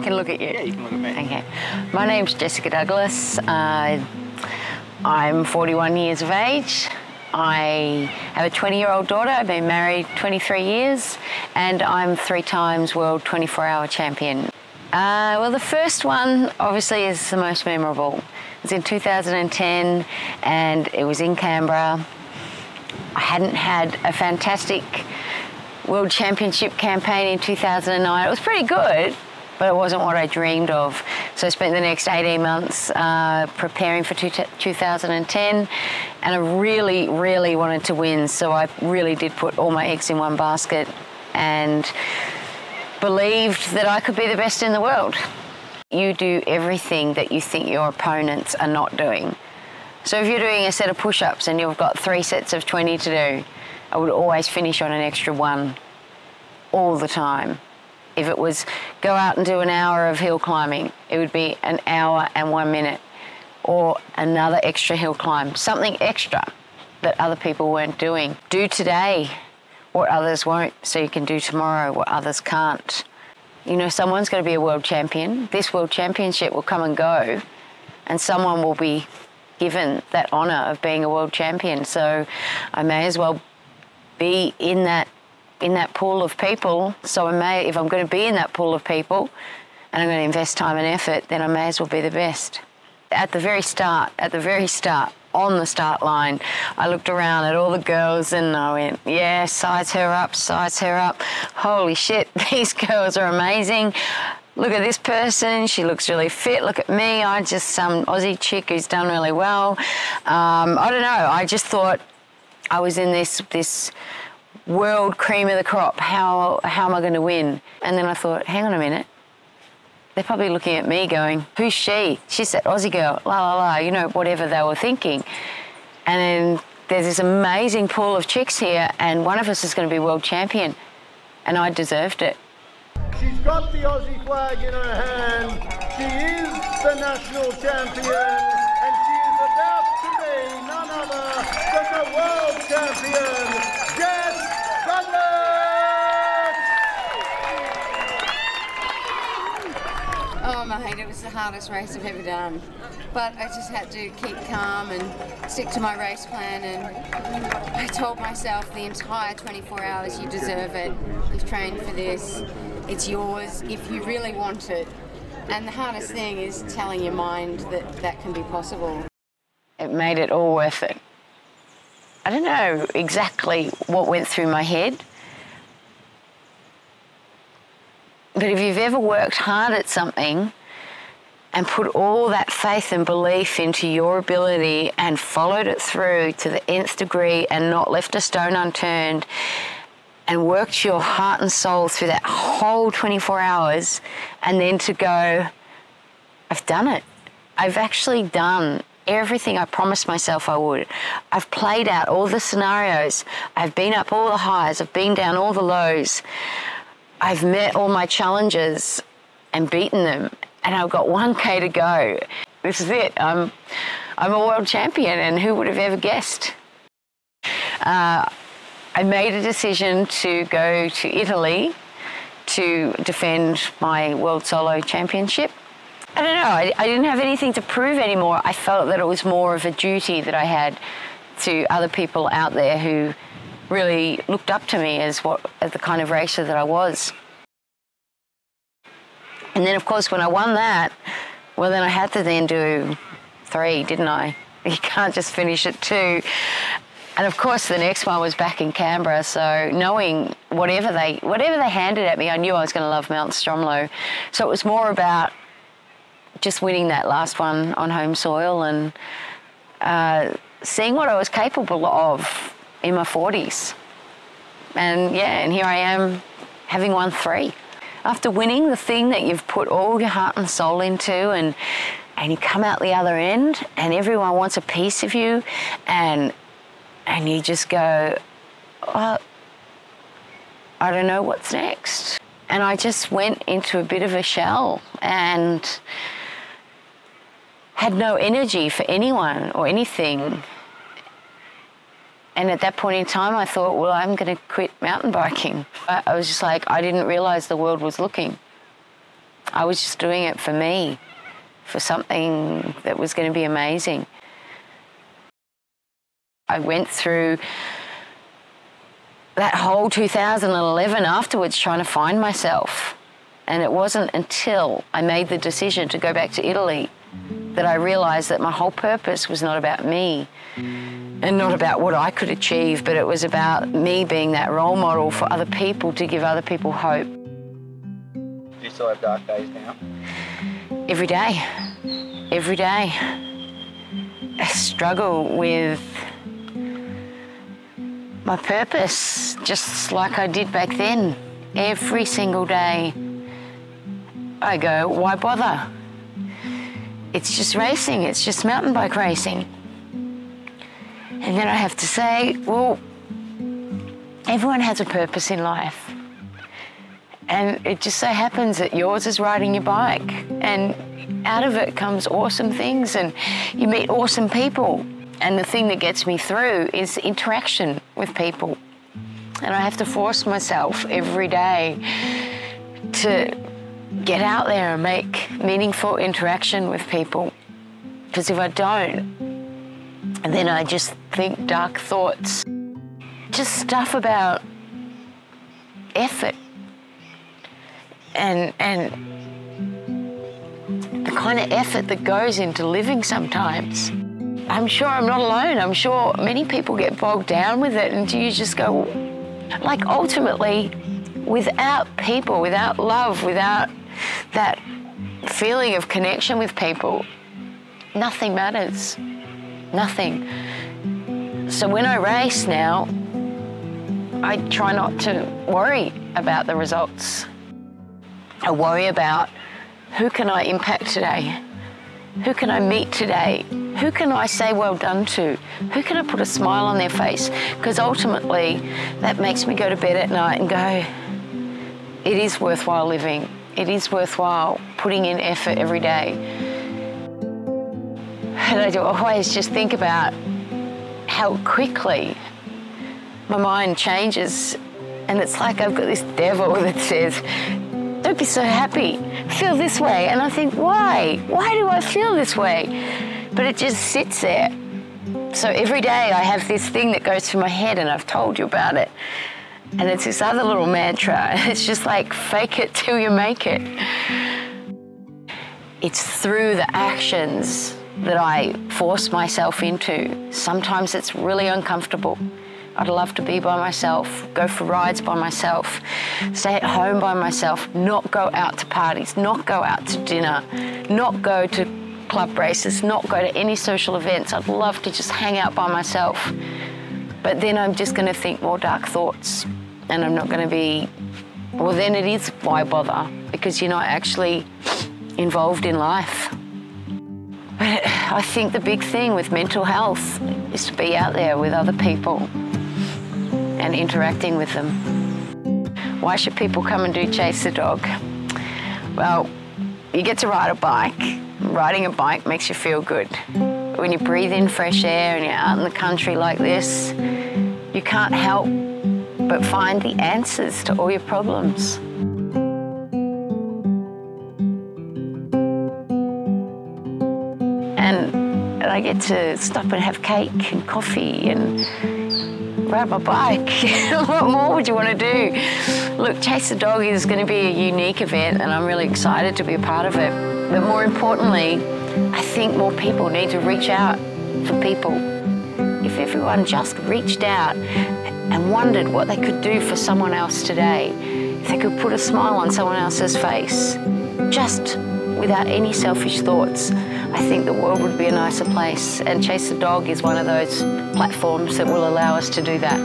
can look at you. Yeah, you can look at me. Okay. My name's Jess Douglas. I'm 41 years of age. I have a 20-year-old daughter. I've been married 23 years, and I'm 3 times world 24-hour champion. Well, the first one obviously is the most memorable. It was in 2010, and it was in Canberra. I hadn't had a fantastic World Championship campaign in 2009. It was pretty good, but it wasn't what I dreamed of. So I spent the next 18 months preparing for 2010, and I really, really wanted to win. So I really did put all my eggs in one basket and believed that I could be the best in the world. You do everything that you think your opponents are not doing. So if you're doing a set of push-ups and you've got 3 sets of 20 to do, I would always finish on an extra 1 all the time. If it was go out and do an hour of hill climbing, it would be an hour and 1 minute, or another extra hill climb, something extra that other people weren't doing. Do today what others won't, so you can do tomorrow what others can't. You know, someone's going to be a world champion. This world championship will come and go, and someone will be given that honour of being a world champion. So I may as well be in that pool of people. So if I'm going to be in that pool of people and I'm going to invest time and effort, then I may as well be the best. At the very start, on the start line, I looked around at all the girls and I went, yeah, size her up, size her up. Holy shit, these girls are amazing. Look at this person, she looks really fit. Look at me, I'm just some Aussie chick who's done really well. I don't know, I just thought I was in this world cream of the crop. How am I going to win? And then I thought, hang on a minute. They're probably looking at me going, who's she? She's that Aussie girl, la la la, you know, whatever they were thinking. And then there's this amazing pool of chicks here, and one of us is going to be world champion. And I deserved it. She's got the Aussie flag in her hand. She is the national champion, and she is about to be none other than the world champion, Jess Douglas! Oh mate, it was the hardest race I've ever done. But I just had to keep calm and stick to my race plan, and I told myself the entire 24 hours, you deserve it. You've trained for this. It's yours if you really want it. And the hardest thing is telling your mind that that can be possible. It made it all worth it. I don't know exactly what went through my head, but if you've ever worked hard at something and put all that faith and belief into your ability and followed it through to the nth degree and not left a stone unturned, and worked your heart and soul through that whole 24 hours, and then to go, I've done it. I've actually done everything I promised myself I would. I've played out all the scenarios. I've been up all the highs. I've been down all the lows. I've met all my challenges and beaten them, and I've got 1K to go. This is it. I'm a world champion, and who would have ever guessed? I made a decision to go to Italy to defend my World Solo Championship. I don't know, I didn't have anything to prove anymore. I felt that it was more of a duty that I had to other people out there who really looked up to me as the kind of racer that I was. And then, of course, when I won that, well, then I had to then do 3, didn't I? You can't just finish at 2. And of course, the next one was back in Canberra, so knowing whatever they handed at me, I knew I was going to love Mount Stromlo. So it was more about just winning that last one on home soil and seeing what I was capable of in my 40s. And yeah, and here I am, having won 3. After winning the thing that you've put all your heart and soul into, and you come out the other end, and everyone wants a piece of you, and you just go, well, I don't know what's next. And I just went into a bit of a shell and had no energy for anyone or anything. And at that point in time, I thought, well, I'm going to quit mountain biking. I was just like, I didn't realise the world was looking. I was just doing it for me, for something that was going to be amazing. I went through that whole 2011 afterwards trying to find myself. And it wasn't until I made the decision to go back to Italy that I realised that my whole purpose was not about me and not about what I could achieve, but it was about me being that role model for other people, to give other people hope. Do you still have dark days now? Every day. Every day. I struggle with my purpose, just like I did back then. Every single day, I go, why bother? It's just racing, it's just mountain bike racing. And then I have to say, well, everyone has a purpose in life. And it just so happens that yours is riding your bike. And out of it comes awesome things, and you meet awesome people. And the thing that gets me through is interaction with people. And I have to force myself every day to get out there and make meaningful interaction with people. Because if I don't, then I just think dark thoughts. Just stuff about effort and the kind of effort that goes into living sometimes. I'm sure I'm not alone. I'm sure many people get bogged down with it, and you just go, like, ultimately, without people, without love, without that feeling of connection with people, nothing matters. Nothing. So when I race now, I try not to worry about the results. I worry about, who can I impact today? Who can I meet today? Who can I say well done to? Who can I put a smile on their face? Because ultimately, that makes me go to bed at night and go, it is worthwhile living. It is worthwhile putting in effort every day. And I do always just think about how quickly my mind changes. And it's like I've got this devil that says, don't be so happy, feel this way. And I think, why? Why do I feel this way? But it just sits there. So every day I have this thing that goes through my head, and I've told you about it. And it's this other little mantra. It's just like, fake it till you make it. It's through the actions that I force myself into. Sometimes it's really uncomfortable. I'd love to be by myself, go for rides by myself, stay at home by myself, not go out to parties, not go out to dinner, not go to club races, not go to any social events. I'd love to just hang out by myself. But then I'm just going to think more dark thoughts, and I'm not going to be, well, then it is why bother, because you're not actually involved in life. But I think the big thing with mental health is to be out there with other people and interacting with them. Why should people come and do Chase the Dog? Well, you get to ride a bike. Riding a bike makes you feel good. When you breathe in fresh air and you're out in the country like this, you can't help but find the answers to all your problems. And I get to stop and have cake and coffee and ride my bike. What more would you want to do? Look, Chase the Dog is going to be a unique event, and I'm really excited to be a part of it. But more importantly, I think more people need to reach out for people. If everyone just reached out and wondered what they could do for someone else today, if they could put a smile on someone else's face, just without any selfish thoughts, I think the world would be a nicer place. And Chase the Dog is one of those platforms that will allow us to do that.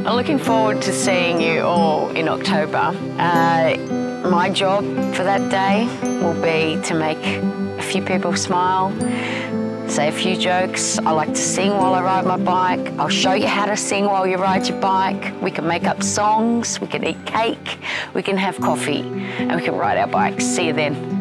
I'm looking forward to seeing you all in October. My job for that day will be to make a few people smile, say a few jokes. I like to sing while I ride my bike. I'll show you how to sing while you ride your bike. We can make up songs, we can eat cake, we can have coffee, and we can ride our bikes. See you then.